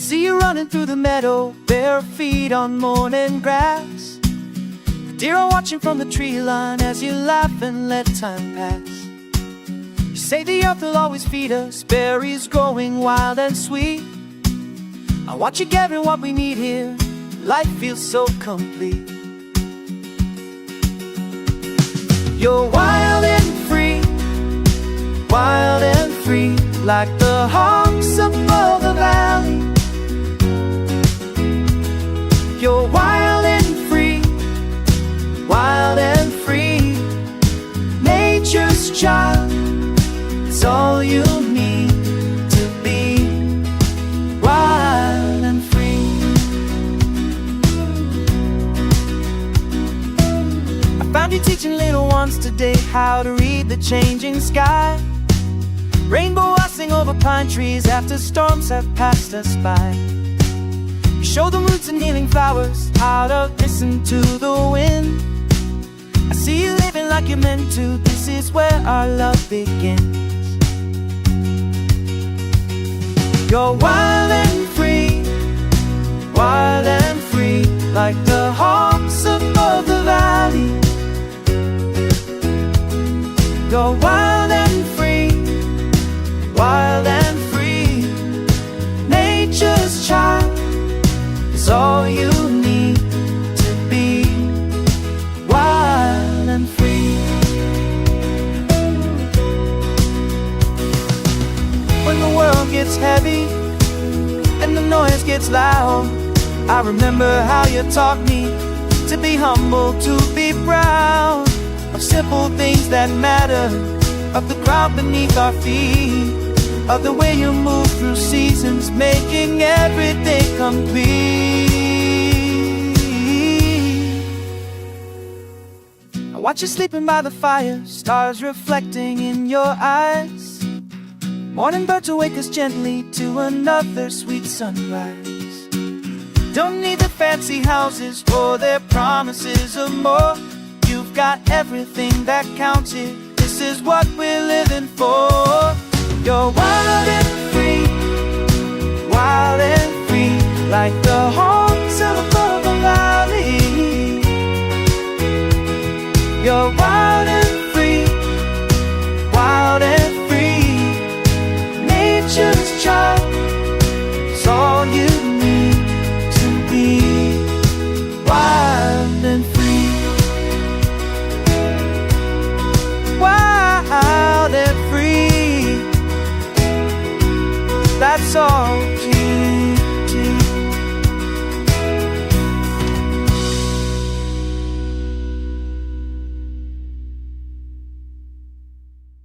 See you running through the meadow, bare feet on morning grass. The deer are watching from the tree line as you laugh and let time pass. You say the earth will always feed us, berries growing wild and sweet. I watch you gathering what we need here, life feels so complete. You're wild and free, like the hawks above the valley. You're wild and free, nature's child. It's all you need to be wild and free. I found you teaching little ones today how to read the changing sky. Rainbow washing over pine trees after storms have passed us by. You show the roots and healing flowers how to listen to the wind. I see you living like you're meant to, this is where our love begins. You're wild and free, like the hawks above the valley. You're wild and free, nature's child is all you need to be wild and free. When the world gets heavy and the noise gets loud, I remember how you taught me to be humble, to be proud of simple things that matter, of the ground beneath our feet, of the way you move through seasons, making everything complete. I watch you sleeping by the fire, stars reflecting in your eyes. Morning birds awake us gently to another sweet sunrise. Don't need the fancy houses or their promises of more. You've got everything that counts here, this is what we're living for. You're wild and free, like the hawks above the valley. You're wild and free, nature's child, it's all you need to be wild and free. Wild and free, that's all you need.